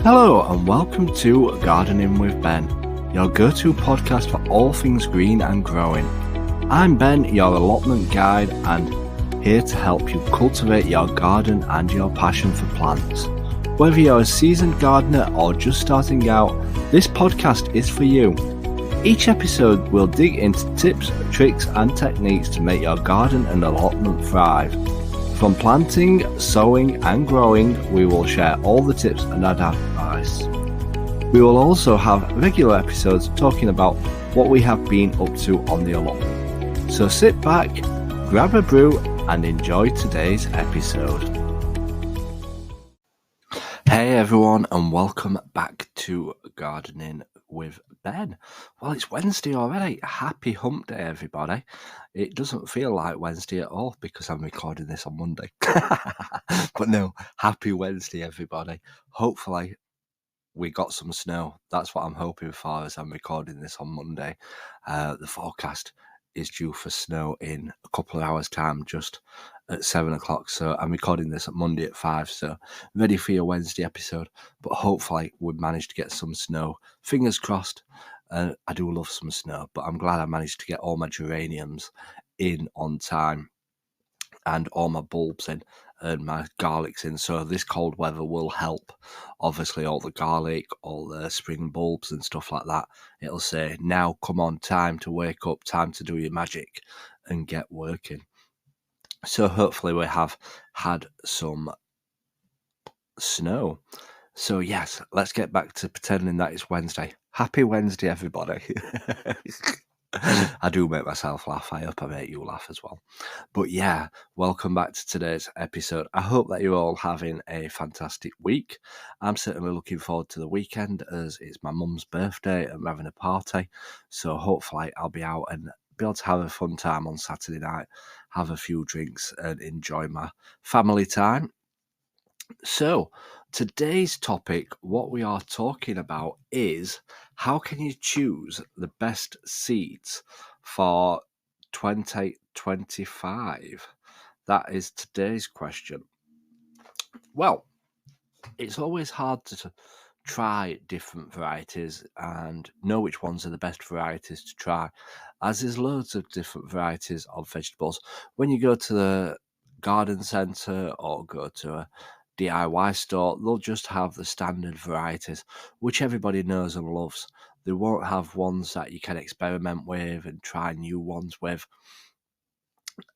Hello and welcome to Gardening with Ben, your go-to podcast for all things green and growing. I'm Ben, your allotment guide, and here to help you cultivate your garden and your passion for plants. Whether you're a seasoned gardener or just starting out, this podcast is for you. Each episode will dig into tips, tricks and techniques to make your garden and allotment thrive. From planting, sowing and growing, we will share all the tips and advice. We will also have regular episodes talking about what we have been up to on the allotment. So sit back, grab a brew and enjoy today's episode. Hey everyone and welcome back to Gardening with Ben. Well, it's Wednesday already. Happy hump day, everybody. It doesn't feel like Wednesday at all because I'm recording this on Monday. But no, happy Wednesday, everybody. Hopefully we got some snow. That's what I'm hoping for as I'm recording this on Monday. The forecast is due for snow in a couple of hours' time, just at 7 o'clock. So I'm recording this at Monday at 5. So ready for your Wednesday episode. But hopefully we've managed to get some snow. Fingers crossed. I do love some snow, but I'm glad I managed to get all my geraniums in on time and all my bulbs in and my garlics in. So this cold weather will help. Obviously all the garlic, all the spring bulbs and stuff like that. It'll say, now come on, time to wake up, time to do your magic and get working. So hopefully we have had some snow. So yes, let's get back to pretending that it's Wednesday. Happy Wednesday, everybody. I do make myself laugh. I hope I make you laugh as well. But yeah, welcome back to today's episode. I hope that you're all having a fantastic week. I'm certainly looking forward to the weekend as it's my mum's birthday and we're having a party. So hopefully I'll be out and be able to have a fun time on Saturday night, have a few drinks and enjoy my family time. So today's topic, what we are talking about is how can you choose the best seeds for 2025? That is today's question. Well, it's always hard to try different varieties and know which ones are the best varieties to try, as there's loads of different varieties of vegetables. When you go to the garden centre or go to a DIY store, they'll just have the standard varieties, which everybody knows and loves. They won't have ones that you can experiment with and try new ones with.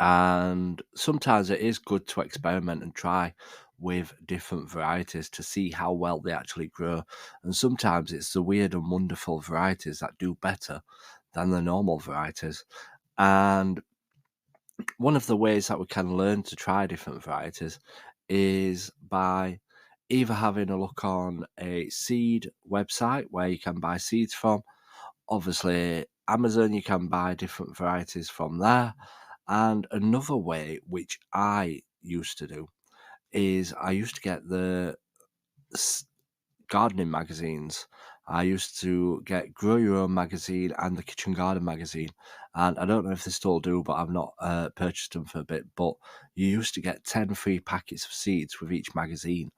And sometimes it is good to experiment and try with different varieties to see how well they actually grow. And sometimes it's the weird and wonderful varieties that do better than the normal varieties. And one of the ways that we can learn to try different varieties is by either having a look on a seed website where you can buy seeds from. Obviously, Amazon, you can buy different varieties from there. And another way, which I used to do, is I used to get the gardening magazines. I used to get Grow Your Own magazine and the Kitchen Garden magazine. And I don't know if they still do, but I've not purchased them for a bit. But you used to get 10 free packets of seeds with each magazine.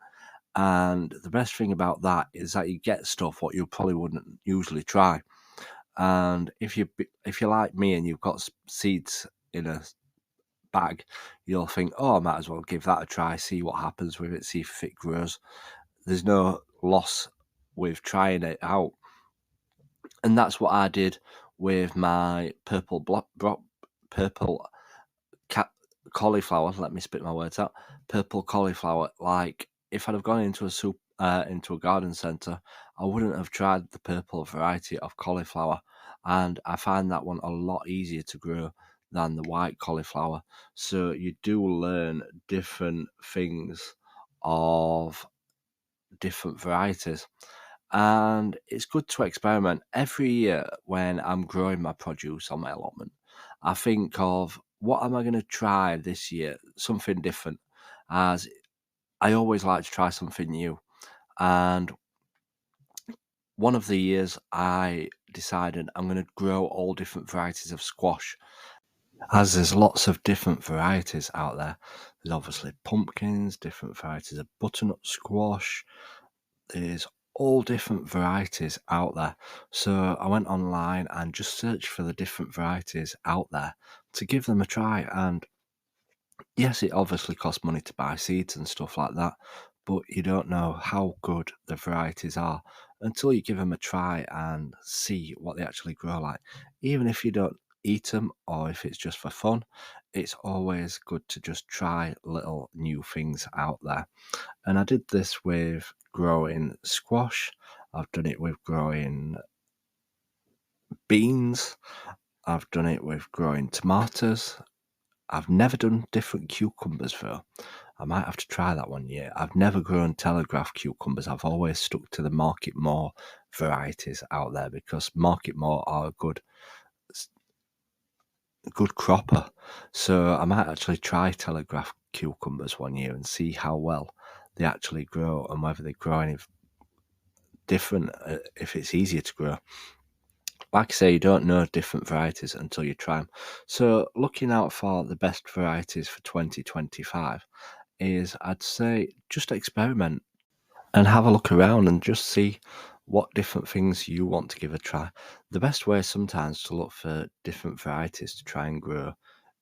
And the best thing about that is that you get stuff what you probably wouldn't usually try. And if you're like me and you've got seeds in a bag, you'll think, oh, I might as well give that a try, see what happens with it, see if it grows. There's no loss with trying it out. And that's what I did with my purple cauliflower. Let me spit my words out. Purple cauliflower. Like if I'd have gone into a garden centre, I wouldn't have tried the purple variety of cauliflower. And I find that one a lot easier to grow than the white cauliflower. So you do learn different things of different varieties. And it's good to experiment. Every year when I'm growing my produce on my allotment, I think of what am I going to try this year, something different, as I always like to try something new. And one of the years I decided I'm going to grow all different varieties of squash, as there's lots of different varieties out there. There's obviously pumpkins, different varieties of butternut squash. There's all different varieties out there. So I went online and just searched for the different varieties out there to give them a try. And yes, it obviously costs money to buy seeds and stuff like that, but you don't know how good the varieties are until you give them a try and see what they actually grow like. Even if you don't eat them or if it's just for fun, it's always good to just try little new things out there. And I did this with growing squash. I've done it with growing beans. I've done it with growing tomatoes. I've never done different cucumbers though. I might have to try that one year. I've never grown Telegraph cucumbers. I've always stuck to the Market More varieties out there because Market More are a good cropper. So I might actually try Telegraph cucumbers one year and see how well they actually grow and whether they grow any different, if it's easier to grow. Like I say, you don't know different varieties until you try them. So looking out for the best varieties for 2025 is, I'd say, just experiment and have a look around and just see what different things you want to give a try. The best way sometimes to look for different varieties to try and grow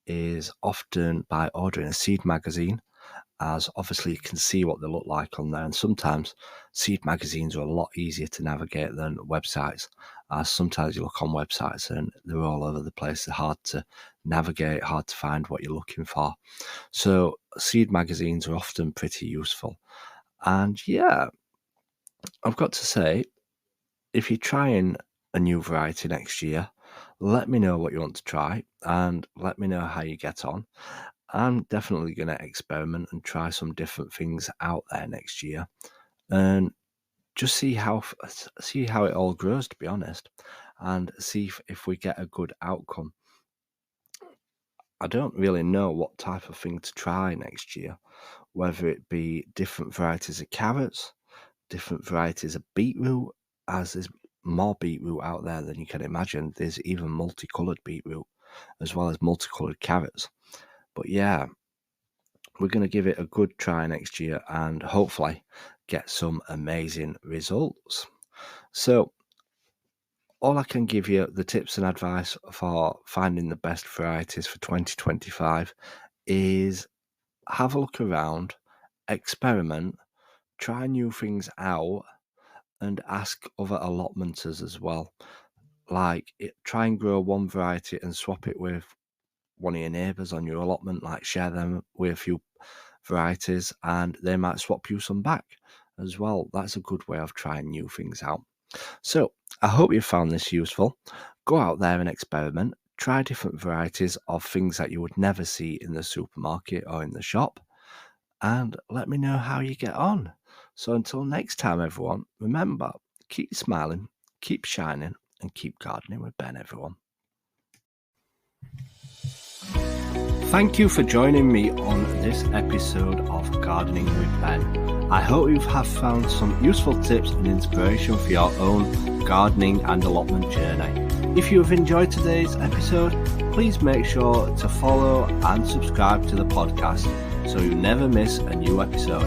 is often by ordering a seed magazine, as obviously you can see what they look like on there. And sometimes seed magazines are a lot easier to navigate than websites, as sometimes you look on websites and they're all over the place. They're hard to navigate, hard to find what you're looking for. So seed magazines are often pretty useful. And yeah, I've got to say, if you're trying a new variety next year, let me know what you want to try and let me know how you get on. I'm definitely going to experiment and try some different things out there next year and just see how it all grows, to be honest, and see if we get a good outcome. I don't really know what type of thing to try next year, whether it be different varieties of carrots, different varieties of beetroot, as there's more beetroot out there than you can imagine. There's even multicoloured beetroot as well as multicoloured carrots. But yeah, we're going to give it a good try next year and hopefully get some amazing results. So all I can give you, the tips and advice for finding the best varieties for 2025 is have a look around, experiment, try new things out, and ask other allotmenters as well. Like, try and grow one variety and swap it with one of your neighbours on your allotment, like share them with a few varieties and they might swap you some back as well. That's a good way of trying new things out. So I hope you found this useful. Go out there and experiment, try different varieties of things that you would never see in the supermarket or in the shop, and let me know how you get on. So until next time, everyone, remember, keep smiling, keep shining, and keep gardening with Ben, everyone. Thank you for joining me on this episode of Gardening with Ben. I hope you have found some useful tips and inspiration for your own gardening and allotment journey. If you have enjoyed today's episode, please make sure to follow and subscribe to the podcast so you never miss a new episode.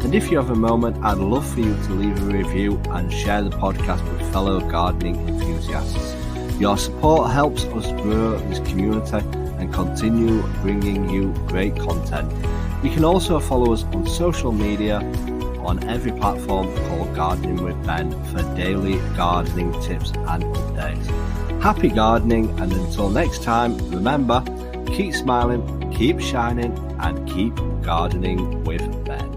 And if you have a moment, I'd love for you to leave a review and share the podcast with fellow gardening enthusiasts. Your support helps us grow this community and continue bringing you great content. You can also follow us on social media on every platform called Gardening with Ben for daily gardening tips and updates. Happy gardening, and until next time, remember, keep smiling, keep shining, and keep gardening with Ben.